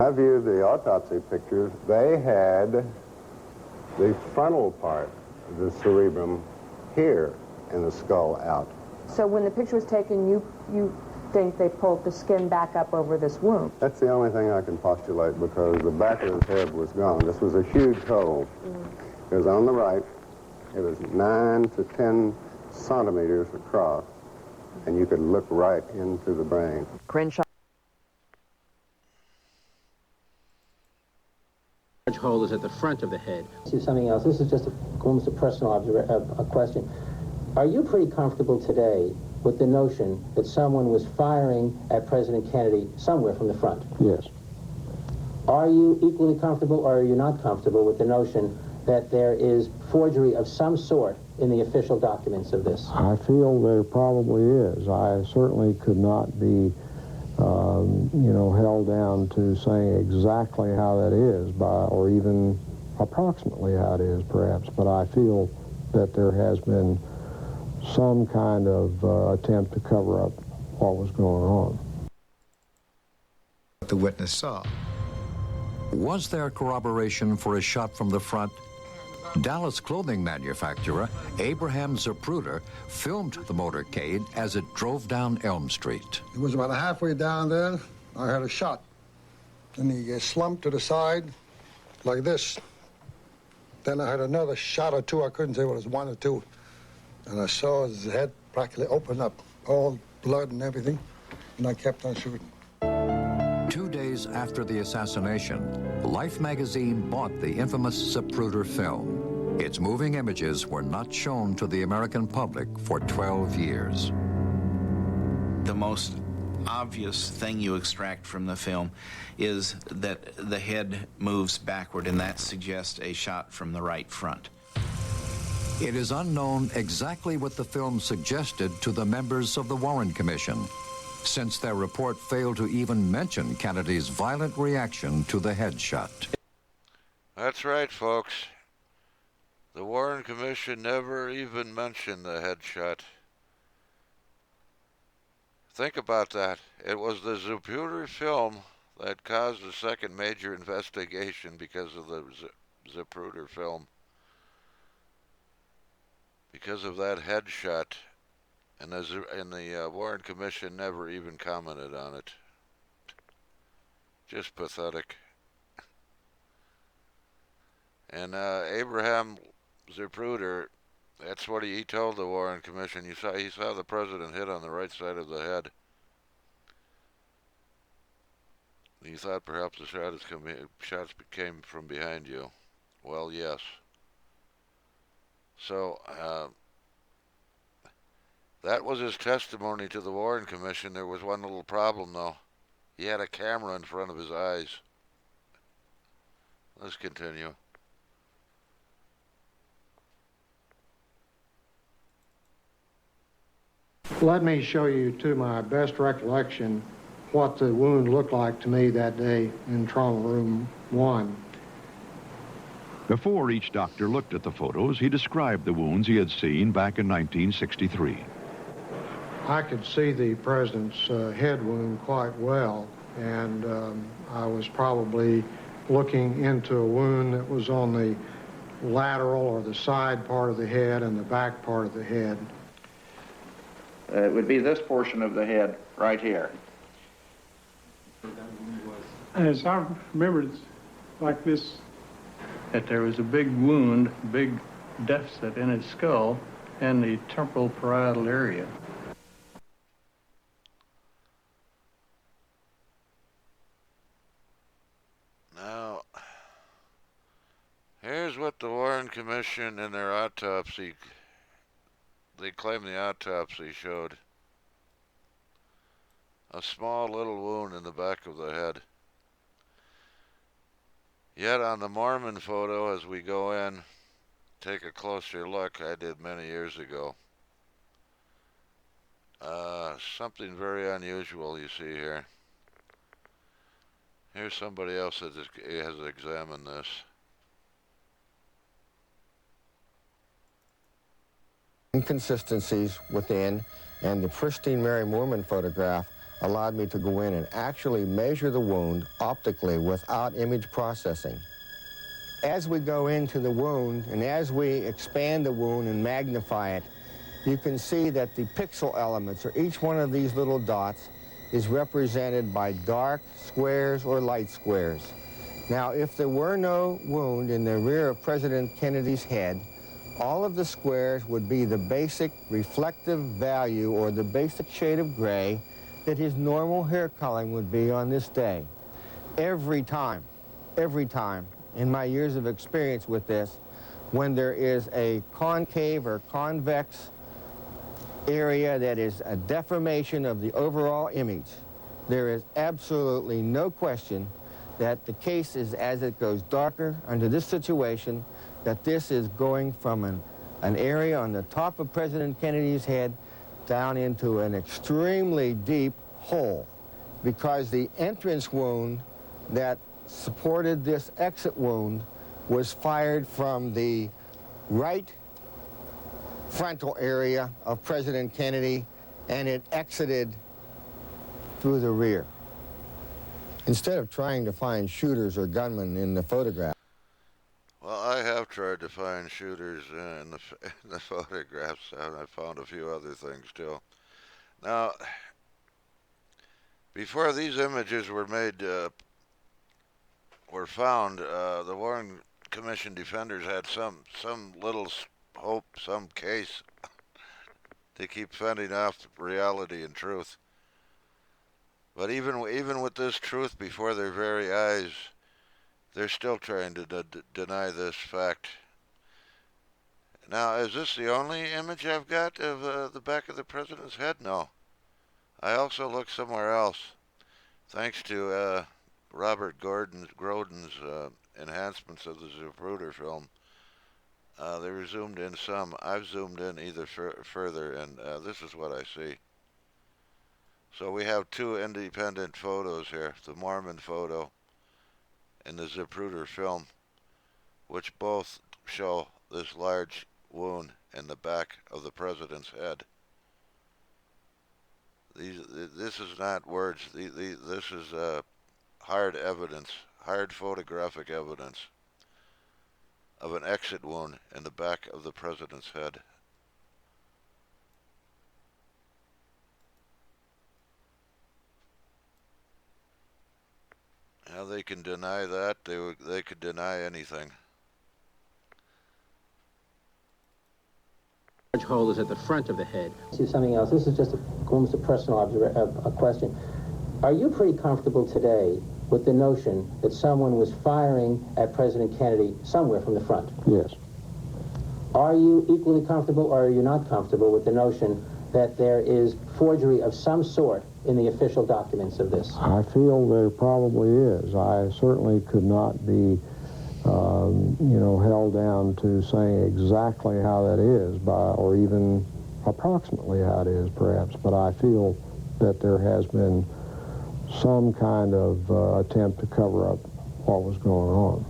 I viewed the autopsy pictures. They had the frontal part of the cerebrum here in the skull out. So when the picture was taken, you think they pulled the skin back up over this wound? That's the only thing I can postulate, because the back of his head was gone. This was a huge hole. It was on the right. It was 9 to 10 centimeters across, and you could look right into the brain. Crenshaw. Large hole is at the front of the head. See something else. This is just almost a personal a question. Are you pretty comfortable today with the notion that someone was firing at President Kennedy somewhere from the front? Yes. Are you equally comfortable, or are you not comfortable with the notion that there is forgery of some sort in the official documents of this? I feel there probably is. I certainly could not be, you know, held down to saying exactly how that is, or even approximately how it is, perhaps. But I feel that there has been some kind of attempt to cover up what was going on. The witness saw. Was there corroboration for a shot from the front? Dallas clothing manufacturer Abraham Zapruder filmed the motorcade as it drove down Elm Street. It was about halfway down there. I had a shot. And he slumped to the side like this. Then I had another shot or two. I couldn't say what it was, 1 or 2. And I saw his head practically open up, all blood and everything. And I kept on shooting. 2 days after the assassination, Life magazine bought the infamous Zapruder film. Its moving images were not shown to the American public for 12 years. The most obvious thing you extract from the film is that the head moves backward, and that suggests a shot from the right front. It is unknown exactly what the film suggested to the members of the Warren Commission, since their report failed to even mention Kennedy's violent reaction to the headshot. That's right, folks. The Warren Commission never even mentioned the headshot. Think about that. It was the Zapruder film that caused the second major investigation because of the Zapruder film. Because of that headshot. And the Warren Commission never even commented on it. Just pathetic. And Abraham Zapruder, that's what he told the Warren Commission. He saw the president hit on the right side of the head. He thought perhaps the shots came from behind you. Well, yes. So, that was his testimony to the Warren Commission. There was one little problem, though. He had a camera in front of his eyes. Let's continue. Let me show you, to my best recollection, what the wound looked like to me that day in trauma room 1. Before each doctor looked at the photos, he described the wounds he had seen back in 1963. I could see the president's head wound quite well, and I was probably looking into a wound that was on the lateral or the side part of the head and the back part of the head. It would be this portion of the head right here. As I remember, it's like this, that there was a big wound, big deficit in his skull and the temporal parietal area. Now, here's what the Warren Commission in their autopsy, they claim the autopsy showed. A small little wound in the back of the head. Yet on the Mormon photo, as we go in, take a closer look, I did many years ago. Something very unusual you see here. Here's somebody else that has examined this. Inconsistencies within, and the pristine Mary Moorman photograph allowed me to go in and actually measure the wound optically without image processing. As we go into the wound and as we expand the wound and magnify it, you can see that the pixel elements, or each one of these little dots, is represented by dark squares or light squares. Now, if there were no wound in the rear of President Kennedy's head, all of the squares would be the basic reflective value or the basic shade of gray that his normal hair coloring would be on this day. Every time in my years of experience with this, when there is a concave or convex area that is a deformation of the overall image, there is absolutely no question that the case is, as it goes darker under this situation, that this is going from an area on the top of President Kennedy's head down into an extremely deep hole, because the entrance wound that supported this exit wound was fired from the right frontal area of President Kennedy, and it exited through the rear. Instead of trying to find shooters or gunmen in the photograph. Well, I have tried to find shooters in the photographs, and I found a few other things too. Now, before these images were made, were found, the Warren Commission defenders had some little hope, some case to keep fending off reality and truth. But even with this truth before their very eyes, they're still trying to deny this fact. Now, is this the only image I've got of the back of the president's head? No. I also looked somewhere else. Thanks to Robert Grodin's enhancements of the Zapruder film, they were zoomed in some. I've zoomed in either further, and this is what I see. So we have two independent photos here, the Mormon photo and the Zapruder film, which both show this large wound in the back of the president's head. This is not words. This is hard evidence, hard photographic evidence of an exit wound in the back of the president's head. Now they can deny that. They could deny anything. The large hole is at the front of the head. See something else. This is just almost a personal a question. Are you pretty comfortable today with the notion that someone was firing at President Kennedy somewhere from the front? Yes. Are you equally comfortable, or are you not comfortable with the notion that there is forgery of some sort in the official documents of this? I feel there probably is. I certainly could not be, held down to saying exactly how that is, or even approximately how it is, perhaps. But I feel that there has been some kind of attempt to cover up what was going on.